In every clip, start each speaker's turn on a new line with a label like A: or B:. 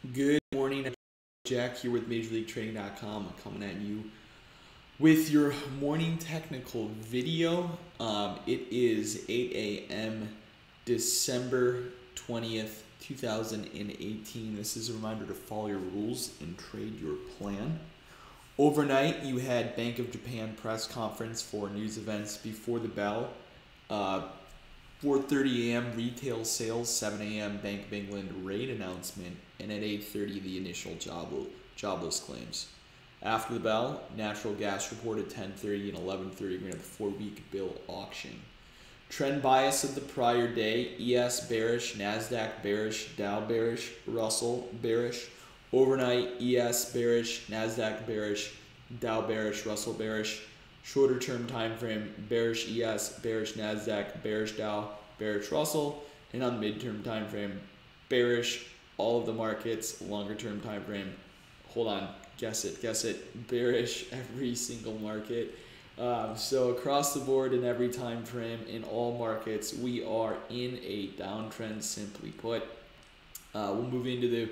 A: Good morning, Jack here with MajorLeagueTrading.com. I'm coming at you with your morning technical video. It is 8 a.m. December 20th, 2018. This is a reminder to follow your rules and trade your plan. Overnight, you had Bank of Japan press conference for news events before the bell. 4:30 a.m. retail sales, 7 a.m. Bank of England rate announcement, and at 8:30 the initial jobless claims. After the bell, natural gas reported 10:30 and 11:30. We're going to have the 4-week bill auction. Trend bias of the prior day: ES bearish, Nasdaq bearish, Dow bearish, Russell bearish. Overnight, ES bearish, Nasdaq bearish, Dow bearish, Russell bearish. Shorter term time frame: bearish ES, bearish Nasdaq, bearish Dow, bearish Russell. And on the midterm time frame, bearish all of the markets. Longer term time frame, hold on, guess it, bearish every single market. So across the board in every time frame in all markets, we are in a downtrend, simply put. We'll move into the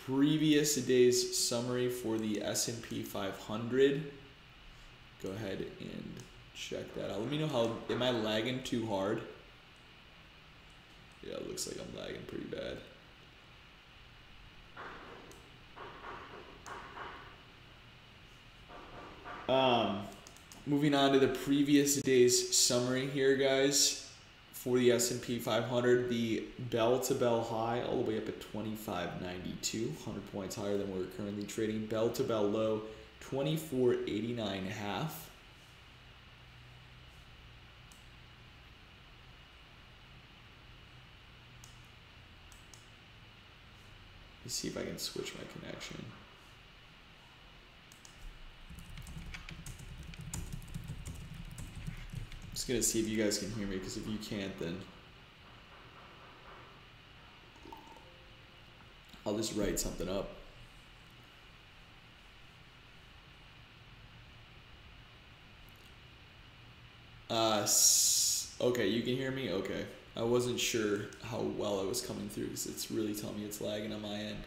A: previous day's summary for the S&P 500. Go ahead and check that out. Let me know how, am I lagging too hard? Yeah, it looks like I'm lagging pretty bad. Moving on to the previous day's summary here, guys. For the S&P 500, the bell-to-bell high all the way up at 25.92, 100 points higher than we're currently trading. Bell-to-bell low, 24.89.5. Let's see if I can switch my connection. Just gonna see if you guys can hear me, because if you can't, then I'll just write something up. Okay, you can hear me? Okay. I wasn't sure how well I was coming through because it's really telling me it's lagging on my end.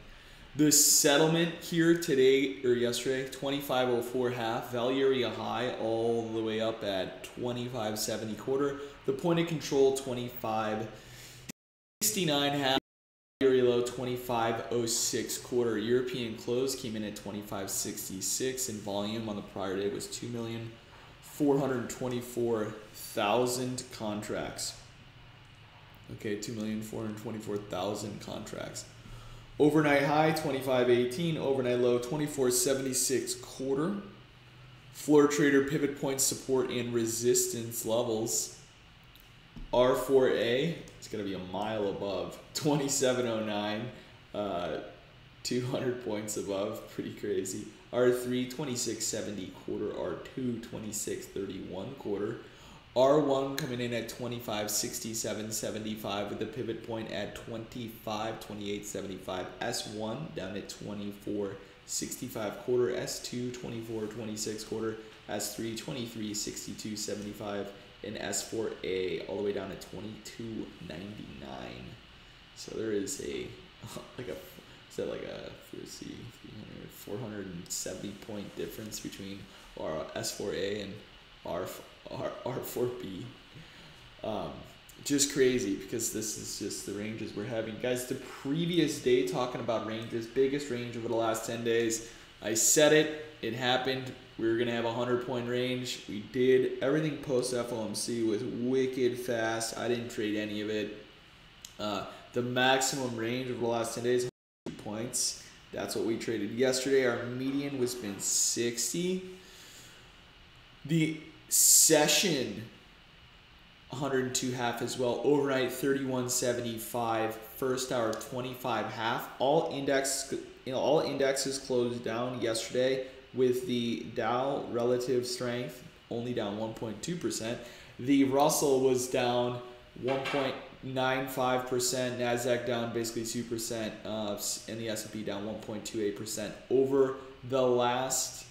A: The settlement here today or yesterday, 25.04 half, value area high all the way up at 25.70 quarter. The point of control, 25.69 half, area low, 25.06 quarter. European close came in at 25.66, and volume on the prior day was 2,424,000 contracts. Okay, 2,424,000 contracts. Overnight high, 25.18. Overnight low, 24.76 quarter. Floor trader pivot point support and resistance levels. R4A, it's going to be a mile above. 27.09, 200 points above. Pretty crazy. R3, 26.70 quarter. R2, 26.31 quarter. R1 coming in at 25.67.75 with the pivot point at 25.28.75. S1 down at 24.65 quarter. S2 24.26 quarter. S3 23.62.75, and S4A all the way down at 22.99. So there is a like a, is that like a, let's see, 470 point difference between our S4A and R4B. Just crazy, because this is just the ranges we're having. Guys, the previous day talking about ranges, biggest range over the last 10 days. I said it, it happened. We were going to have a 100-point range. We did. Everything post FOMC was wicked fast. I didn't trade any of it. The maximum range over the last 10 days, 100 points. That's what we traded yesterday. Our median was been 60. The session 102 half as well. Overnight 31.75. First hour 25 half. All indexes closed down yesterday, with the Dow relative strength only down 1.2%. The Russell was down 1.95%. Nasdaq down basically 2%, and the S&P down 1.28%. Over the last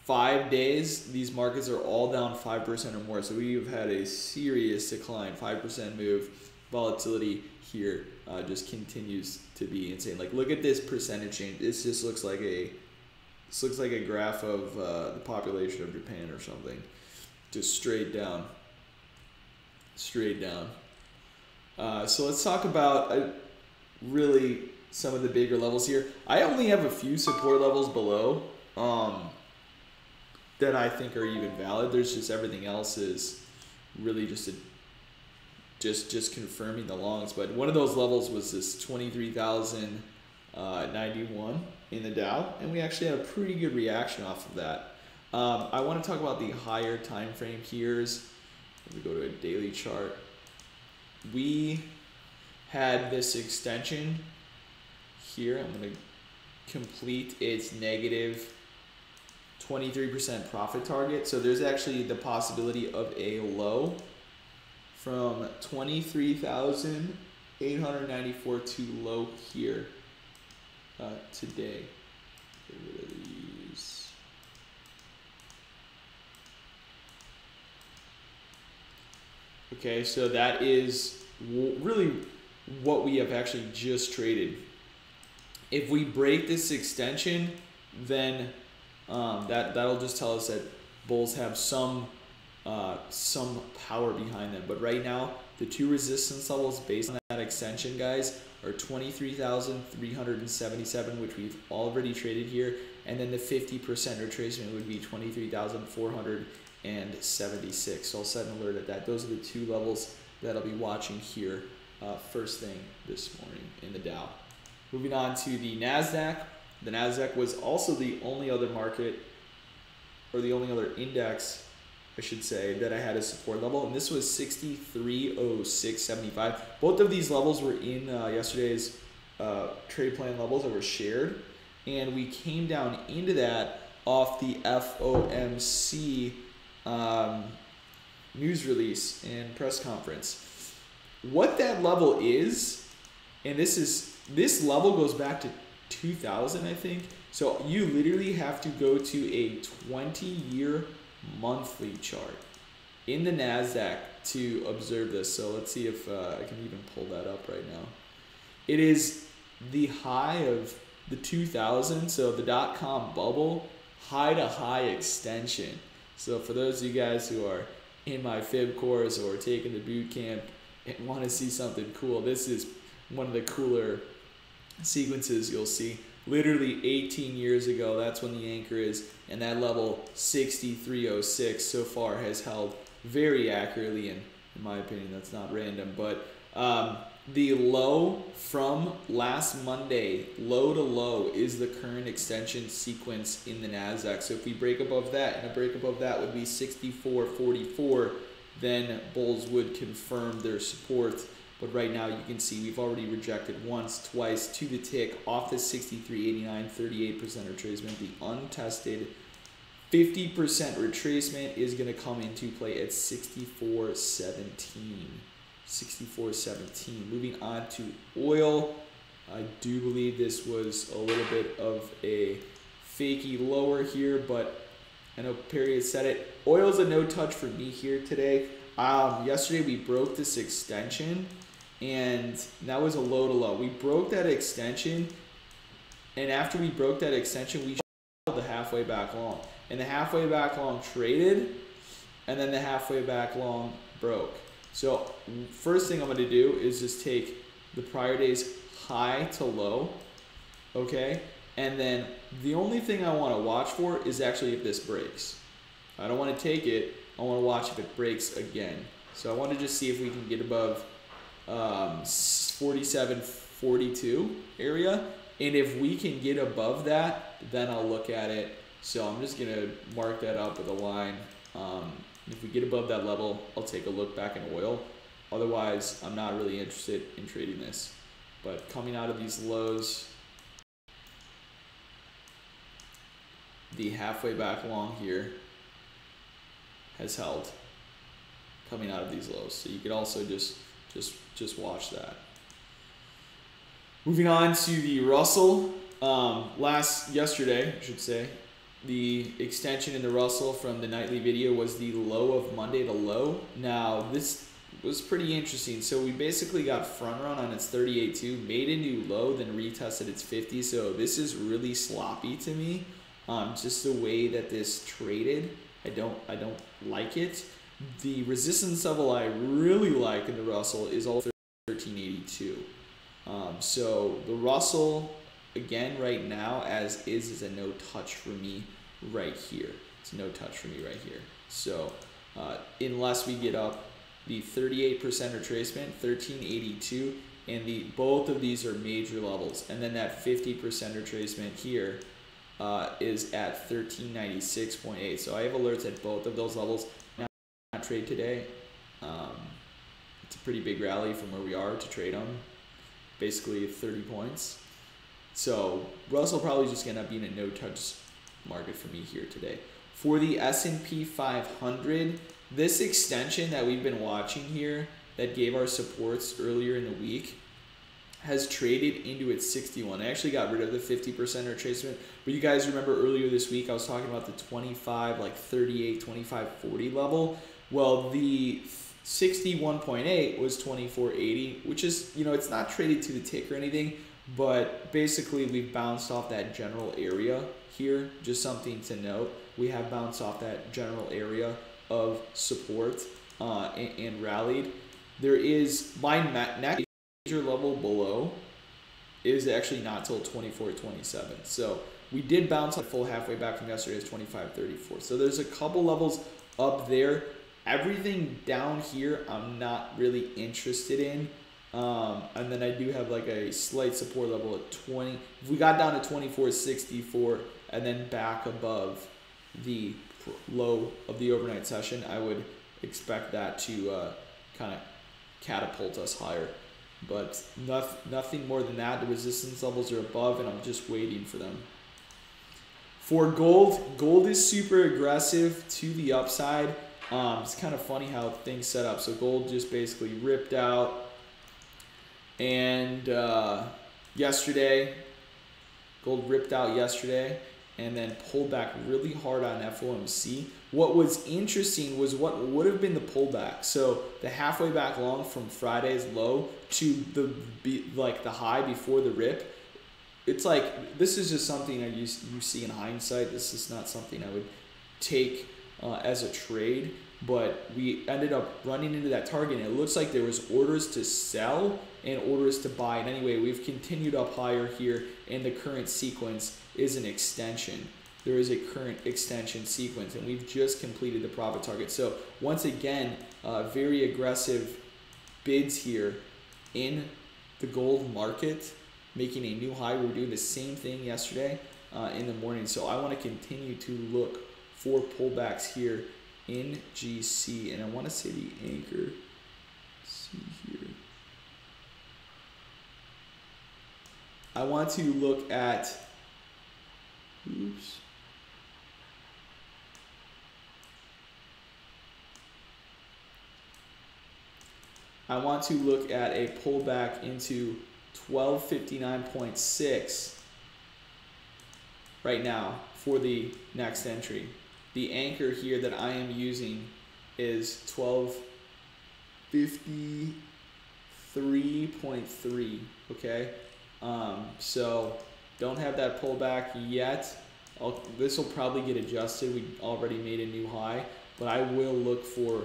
A: 5 days, these markets are all down 5% or more. So we've had a serious decline, 5% move. volatility here just continues to be insane. Like, look at this percentage change. This just looks like a graph of the population of Japan or something, just straight down. So let's talk about really some of the bigger levels here. I only have a few support levels below that I think are even valid. There's just everything else is really just confirming the longs. But one of those levels was this 23,091 in the Dow, and we actually had a pretty good reaction off of that. I want to talk about the higher time frame here. If we go to a daily chart, we had this extension here. I'm going to complete its negative 23% profit target. So there's actually the possibility of a low from 23,894 to low here today. Get rid of these. Okay, so that is really what we have actually just traded. If we break this extension, then that'll just tell us that bulls have some power behind them. But right now, the two resistance levels based on that extension, guys, are 23,377, which we've already traded here, and then the 50% retracement would be 23,476. So I'll set an alert at that. Those are the two levels that I'll be watching here first thing this morning in the Dow. Moving on to the Nasdaq. The Nasdaq was also the only other market, or the only other index, I should say, that I had a support level, and this was 6306.75. Both of these levels were in yesterday's trade plan levels that were shared, and we came down into that off the FOMC news release and press conference. What that level is, and this level goes back to 2000, I think. So you literally have to go to a 20-year monthly chart in the Nasdaq to observe this. So let's see if I can even pull that up right now. It is the high of the 2000, so the .com bubble, high to high extension. So for those of you guys who are in my Fib course or taking the boot camp and want to see something cool, this is one of the cooler sequences you'll see. Literally 18 years ago, that's when the anchor is, and that level 6306 so far has held very accurately, and in my opinion that's not random. But the low from last Monday, low to low, is the current extension sequence in the Nasdaq. So if we break above that, and a break above that would be 6444, then bulls would confirm their support. But right now you can see we've already rejected once, twice, to the tick off the 63.89, 38% retracement. The untested 50% retracement is going to come into play at 64.17. 64.17. Moving on to oil. I do believe this was a little bit of a fakey lower here, but I know Perry has said it. Oil's a no touch for me here today. Yesterday we broke this extension, and that was a low to low. We broke that extension, and after we broke that extension, we the halfway back long, and the halfway back long traded, and then the halfway back long broke. So first thing I'm going to do is just take the prior day's high to low, okay, and then the only thing I want to watch for is actually if this breaks. I don't want to take it, I want to watch if it breaks again. So I want to just see if we can get above 47.42 area, and if we can get above that, then I'll look at it. So I'm just gonna mark that up with a line. If we get above that level, I'll take a look back in oil. Otherwise, I'm not really interested in trading this. But coming out of these lows, the halfway back long here has held coming out of these lows. So you could also just watch that. Moving on to the Russell. Yesterday, I should say, the extension in the Russell from the nightly video was the low of Monday, the low. Now, this was pretty interesting. So we basically got front run on its 38.2, made a new low, then retested its 50. So this is really sloppy to me. Just the way that this traded, I don't like it. The resistance level I really like in the Russell is all 1382. So the Russell, again, right now, as is a no touch for me right here. It's a no touch for me right here. So unless we get up the 38% retracement, 1382, and both of these are major levels. And then that 50% retracement here is at 1396.8. So I have alerts at both of those levels. Now, not trade today. It's a pretty big rally from where we are to trade them. Basically 30 points. So Russell probably just gonna be in a no-touch market for me here today. For the S&P 500, this extension that we've been watching here that gave our supports earlier in the week has traded into its 61. I actually got rid of the 50% retracement, but you guys remember earlier this week I was talking about the 25, like 38, 25, 40 level. Well, the 61.8 was 24.80, which is, you know, it's not traded to the tick or anything, but basically we've bounced off that general area here. Just something to note. We have bounced off that general area of support and rallied. There is my next major level below is actually not till 24.27. So we did bounce a full halfway back from yesterday's 25.34. So there's a couple levels up there. Everything down here I'm not really interested in. And then I do have like a slight support level at 20. If we got down to 24.64 and then back above the low of the overnight session, I would expect that to kind of catapult us higher. But nothing more than that. The resistance levels are above and I'm just waiting for them. For gold, gold is super aggressive to the upside. It's kind of funny how things set up. So gold just basically ripped out. And yesterday, gold ripped out yesterday and then pulled back really hard on FOMC. What was interesting was what would have been the pullback. So the halfway back long from Friday's low to the high before the rip. It's like, this is just something you see in hindsight. This is not something I would take as a trade, but we ended up running into that target and it looks like there was orders to sell and orders to buy. And anyway, we've continued up higher here and the current sequence is an extension. There is a current extension sequence and we've just completed the profit target. So once again, very aggressive bids here in the gold market, making a new high. We were doing the same thing yesterday in the morning. So I want to continue to look for pullbacks here in GC, and I want to say the anchor. Let's see here. I want to look at, oops. I want to look at a pullback into 1259.6 right now for the next entry. The anchor here that I am using is 1253.3, okay? So don't have that pullback yet. This will probably get adjusted. We already made a new high, but I will look for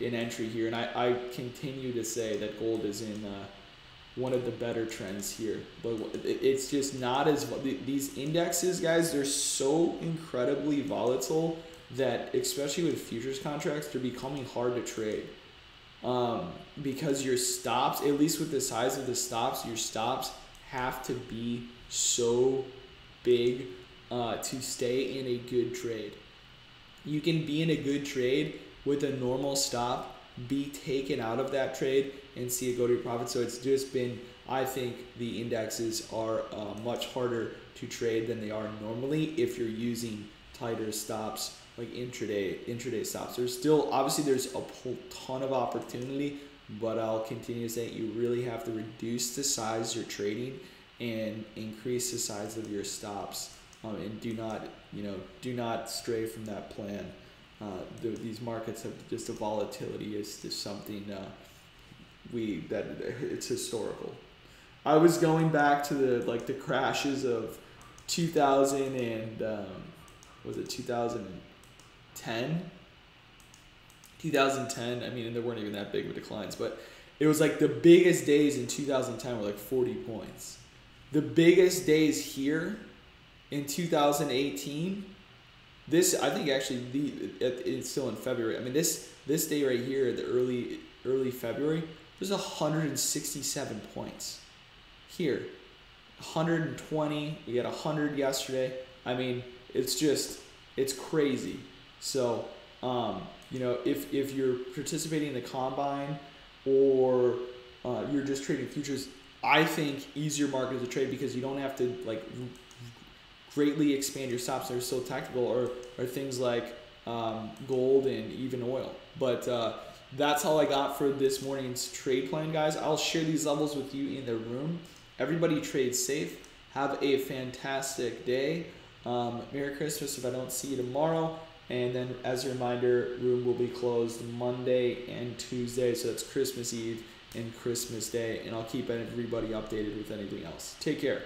A: an entry here. And I continue to say that gold is in one of the better trends here, but it's just not as, these indexes, guys, they're so incredibly volatile that, especially with futures contracts, they're becoming hard to trade, because your stops, at least with the size of the stops, your stops have to be so big to stay in a good trade. You can be in a good trade with a normal stop, be taken out of that trade and see it go to your profit. So it's just been, I think the indexes are much harder to trade than they are normally if you're using tighter stops, like intraday stops. There's still, obviously there's a ton of opportunity, but I'll continue to say you really have to reduce the size you're trading and increase the size of your stops, and do not stray from that plan. these markets have just, a volatility is just something that it's historical. I was going back to the crashes of 2000 and was it 2010? 2010. I mean, and there weren't even that big of declines, but it was like the biggest days in 2010 were like 40 points. The biggest days here in 2018. This, I think, actually it's still in February. I mean, this day right here, the early February, there's 167 points. Here, 120. We got 100 yesterday. I mean, it's crazy. So, if you're participating in the combine or you're just trading futures, I think easier market to trade because you don't have to greatly expand your stops. They're so tactical, or things like gold and even oil. But that's all I got for this morning's trade plan, guys. I'll share these levels with you in the room. Everybody trade safe. Have a fantastic day. Merry Christmas if I don't see you tomorrow. And then as a reminder, room will be closed Monday and Tuesday. So that's Christmas Eve and Christmas Day. And I'll keep everybody updated with anything else. Take care.